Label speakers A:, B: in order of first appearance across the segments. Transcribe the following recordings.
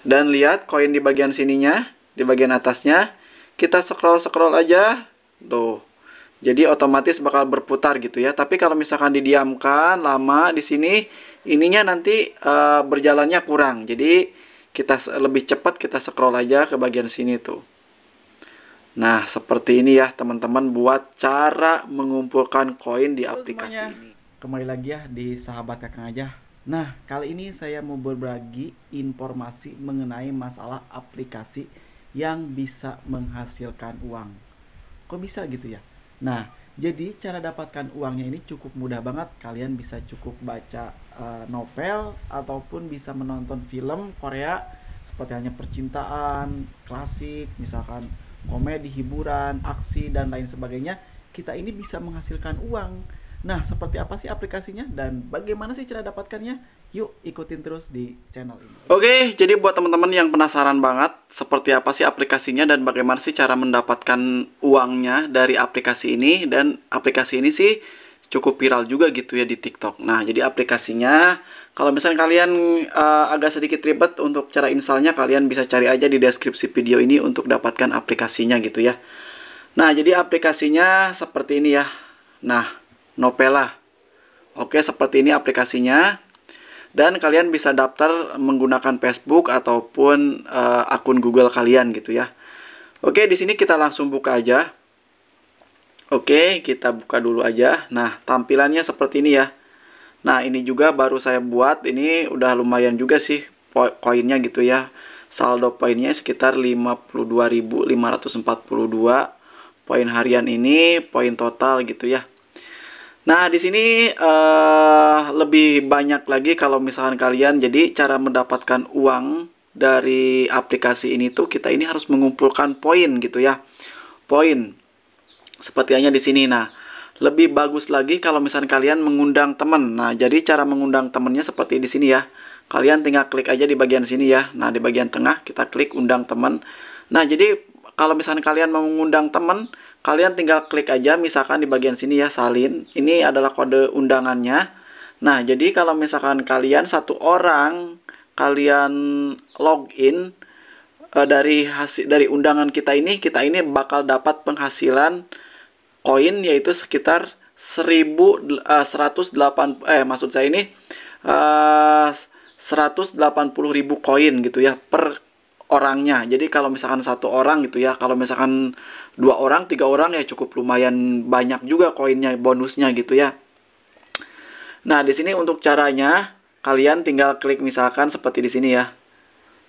A: Dan lihat koin di bagian sininya, di bagian atasnya. Kita scroll aja. Tuh. Jadi otomatis bakal berputar gitu ya. Tapi kalau misalkan didiamkan lama di sini, ininya nanti berjalannya kurang. Jadi kita lebih cepat kita scroll aja ke bagian sini tuh. Nah, seperti ini ya teman-teman buat cara mengumpulkan koin di aplikasi ini. Kembali lagi ya di Sahabat Kakang aja. Nah, kali ini saya mau berbagi informasi mengenai masalah aplikasi yang bisa menghasilkan uang. Kok bisa gitu ya? Nah, jadi cara dapatkan uangnya ini cukup mudah banget. Kalian bisa cukup baca novel ataupun bisa menonton film Korea seperti hanya percintaan, klasik, misalkan komedi, hiburan, aksi dan lain sebagainya. Kita ini bisa menghasilkan uang. Nah, seperti apa sih aplikasinya dan bagaimana sih cara dapatkannya? Yuk ikutin terus di channel ini. Oke, jadi buat teman-teman yang penasaran banget seperti apa sih aplikasinya dan bagaimana sih cara mendapatkan uangnya dari aplikasi ini, dan aplikasi ini sih cukup viral juga gitu ya di TikTok. Nah, jadi aplikasinya kalau misalnya kalian agak sedikit ribet untuk cara installnya, kalian bisa cari aja di deskripsi video ini untuk dapatkan aplikasinya gitu ya. Nah, jadi aplikasinya seperti ini ya. Nah, Nopela. Oke, seperti ini aplikasinya. Dan kalian bisa daftar menggunakan Facebook ataupun akun Google kalian gitu ya. Oke, di sini kita langsung buka aja. Oke, kita buka dulu aja. Nah, tampilannya seperti ini ya. Nah, ini juga baru saya buat. Ini udah lumayan juga sih koinnya gitu ya. Saldo poinnya sekitar 52.542 poin harian ini, poin total gitu ya. Nah, di sini lebih banyak lagi kalau misalkan kalian, jadi cara mendapatkan uang dari aplikasi ini tuh kita ini harus mengumpulkan poin gitu ya. Poin. Seperti hanya di sini. Nah, lebih bagus lagi kalau misalkan kalian mengundang teman. Nah, jadi cara mengundang temannya seperti di sini ya. Kalian tinggal klik aja di bagian sini ya. Nah, di bagian tengah kita klik undang teman. Nah, jadi kalau misalkan kalian mau mengundang teman, kalian tinggal klik aja misalkan di bagian sini ya, salin. Ini adalah kode undangannya. Nah, jadi kalau misalkan kalian satu orang, kalian login dari undangan kita ini bakal dapat penghasilan koin yaitu sekitar 180.000 koin gitu ya per orangnya. Jadi kalau misalkan satu orang gitu ya, kalau misalkan 2 orang, 3 orang ya cukup lumayan banyak juga koinnya, bonusnya gitu ya. Nah, di sini untuk caranya kalian tinggal klik misalkan seperti di sini ya.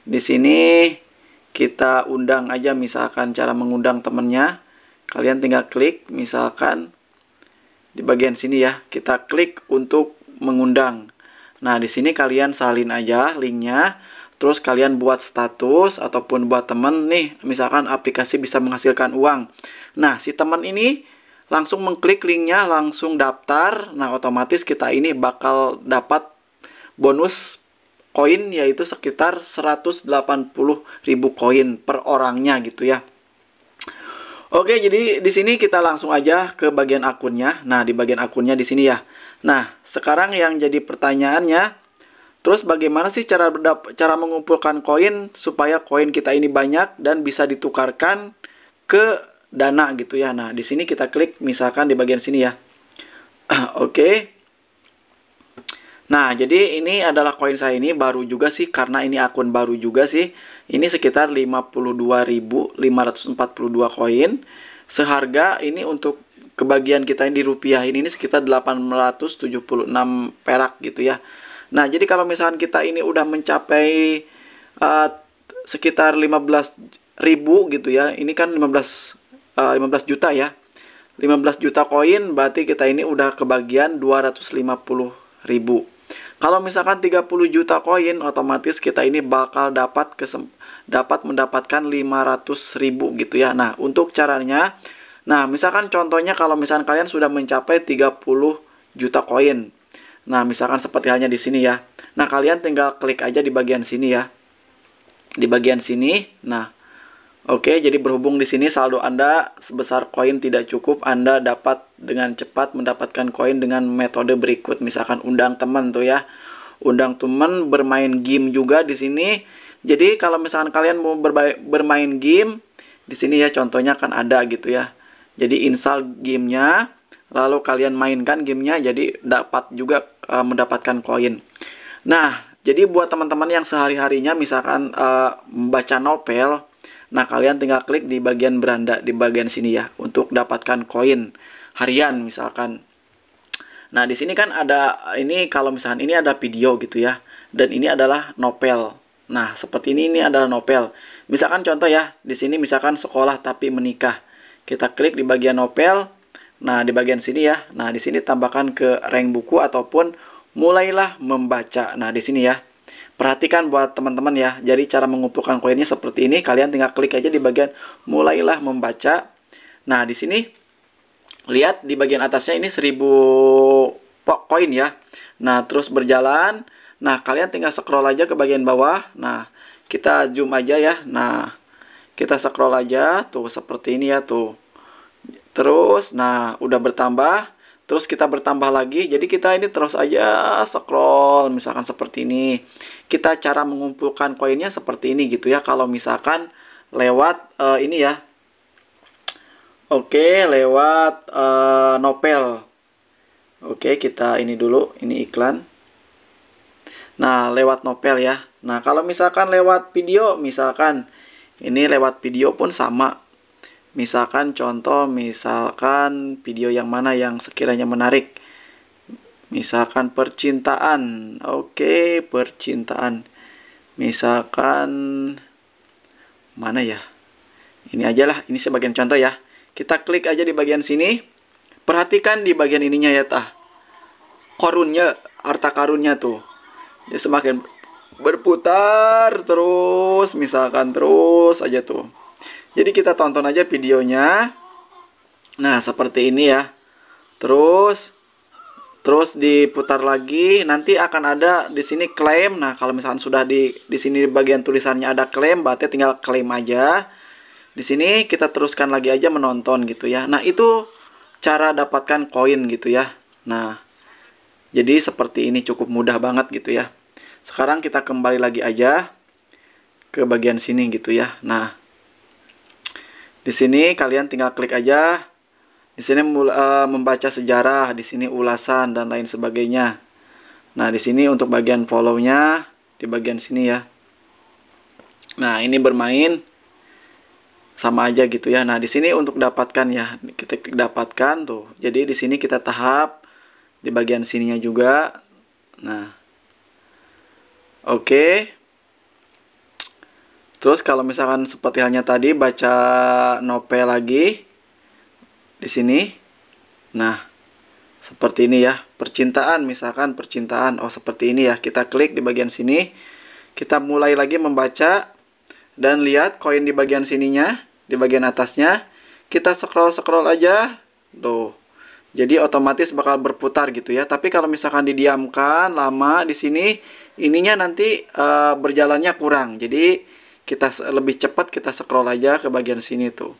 A: Di sini kita undang aja misalkan cara mengundang temennya. Kalian tinggal klik misalkan di bagian sini ya. Kita klik untuk mengundang. Nah, di sini kalian salin aja linknya. Terus kalian buat status ataupun buat temen nih, misalkan aplikasi bisa menghasilkan uang. Nah, si teman ini langsung mengklik linknya, langsung daftar. Nah, otomatis kita ini bakal dapat bonus koin yaitu sekitar 180.000 koin per orangnya gitu ya. Oke, jadi di sini kita langsung aja ke bagian akunnya. Nah, di bagian akunnya di sini ya. Nah, sekarang yang jadi pertanyaannya, terus bagaimana sih cara mengumpulkan koin supaya koin kita ini banyak dan bisa ditukarkan ke dana gitu ya. Nah, di sini kita klik misalkan di bagian sini ya. Oke. Nah, jadi ini adalah koin saya ini baru juga sih, karena ini akun baru juga sih. Ini sekitar 52.542 koin. Seharga ini untuk kebagian kita ini dirupiahin ini sekitar 876 perak gitu ya. Nah, jadi kalau misalkan kita ini udah mencapai sekitar 15.000 gitu ya. Ini kan 15 juta ya. 15 juta koin berarti kita ini udah kebagian 250.000. Kalau misalkan 30 juta koin, otomatis kita ini bakal dapat mendapatkan 500.000 gitu ya. Nah, untuk caranya, nah misalkan contohnya kalau misalkan kalian sudah mencapai 30 juta koin. Nah, misalkan seperti halnya di sini ya. Nah, kalian tinggal klik aja di bagian sini ya. Di bagian sini. Nah, oke, jadi berhubung di sini saldo Anda sebesar koin tidak cukup, Anda dapat dengan cepat mendapatkan koin dengan metode berikut. Misalkan undang teman tuh ya. Undang teman, bermain game juga di sini. Jadi kalau misalkan kalian mau bermain game, di sini ya contohnya kan ada gitu ya. Jadi install gamenya, lalu kalian mainkan gamenya, jadi dapat juga mendapatkan koin. Nah, jadi buat teman-teman yang sehari-harinya misalkan membaca novel, nah kalian tinggal klik di bagian beranda di bagian sini ya untuk dapatkan koin harian misalkan. Nah, di sini kan ada ini kalau misalkan ini ada video gitu ya. Dan ini adalah novel. Nah, seperti ini adalah novel. Misalkan contoh ya, di sini misalkan sekolah tapi menikah. Kita klik di bagian novel. Nah, di bagian sini ya. Nah, di sini tambahkan ke rank buku ataupun mulailah membaca. Nah, di sini ya. Perhatikan buat teman-teman ya. Jadi cara mengumpulkan koinnya seperti ini. Kalian tinggal klik aja di bagian mulailah membaca. Nah, di sini lihat di bagian atasnya ini 1000 koin ya. Nah, terus berjalan. Nah, kalian tinggal scroll aja ke bagian bawah. Nah, kita zoom aja ya. Nah, kita scroll aja tuh seperti ini ya tuh. Terus, nah udah bertambah. Terus kita bertambah lagi. Jadi kita ini terus aja scroll misalkan seperti ini. Kita cara mengumpulkan koinnya seperti ini gitu ya. Kalau misalkan lewat ini ya. Oke, lewat novel. Oke, kita ini dulu, ini iklan. Nah, lewat novel ya. Nah, kalau misalkan lewat video, misalkan ini lewat video pun sama. Misalkan contoh, misalkan video yang mana yang sekiranya menarik. Misalkan percintaan. Oke, percintaan. Misalkan mana ya? Ini aja lah, ini sebagian contoh ya. Kita klik aja di bagian sini. Perhatikan di bagian ininya ya tah. Karunnya, harta karunnya tuh. Ya semakin berputar terus, misalkan terus aja tuh. Jadi kita tonton aja videonya. Nah, seperti ini ya. Terus diputar lagi, nanti akan ada di sini klaim. Nah, kalau misalkan sudah di sini bagian tulisannya ada klaim, berarti tinggal klaim aja. Di sini kita teruskan lagi aja menonton gitu ya. Nah, itu cara dapatkan koin gitu ya. Nah, jadi seperti ini cukup mudah banget gitu ya. Sekarang kita kembali lagi aja ke bagian sini gitu ya. Nah, di sini kalian tinggal klik aja. Di sini membaca sejarah, di sini ulasan dan lain sebagainya. Nah, di sini untuk bagian follow-nya di bagian sini ya. Nah, ini bermain sama aja gitu ya. Nah, di sini untuk dapatkan ya, kita klik dapatkan tuh. Jadi di sini kita tahap di bagian sininya juga. Nah, oke. Terus kalau misalkan seperti halnya tadi baca novel lagi di sini. Nah, seperti ini ya, percintaan misalkan percintaan. Oh, seperti ini ya. Kita klik di bagian sini. Kita mulai lagi membaca dan lihat koin di bagian sininya, di bagian atasnya. Kita scroll aja. Tuh. Jadi otomatis bakal berputar gitu ya. Tapi kalau misalkan didiamkan lama di sini, ininya nanti berjalannya kurang. Jadi kita lebih cepat kita scroll aja ke bagian sini tuh.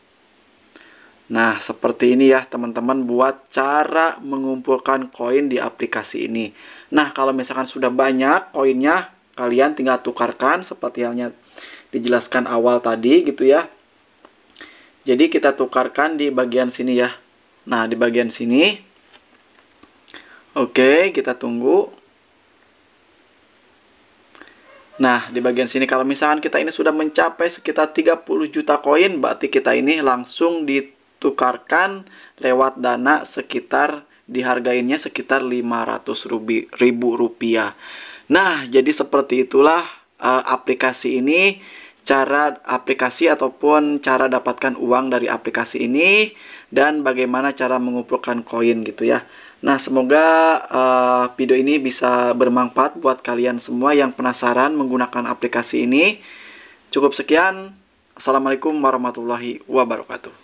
A: Nah, seperti ini ya teman-teman buat cara mengumpulkan koin di aplikasi ini. Nah, kalau misalkan sudah banyak koinnya, kalian tinggal tukarkan seperti halnya dijelaskan awal tadi gitu ya. Jadi kita tukarkan di bagian sini ya. Nah, di bagian sini. Oke, kita tunggu. Nah, di bagian sini kalau misalkan kita ini sudah mencapai sekitar 30 juta koin, berarti kita ini langsung ditukarkan lewat dana sekitar dihargainya sekitar 500.000 rupiah. Nah, jadi seperti itulah aplikasi ini, cara aplikasi ataupun cara dapatkan uang dari aplikasi ini dan bagaimana cara mengumpulkan koin gitu ya. Nah, semoga video ini bisa bermanfaat buat kalian semua yang penasaran menggunakan aplikasi ini. Cukup sekian. Assalamualaikum warahmatullahi wabarakatuh.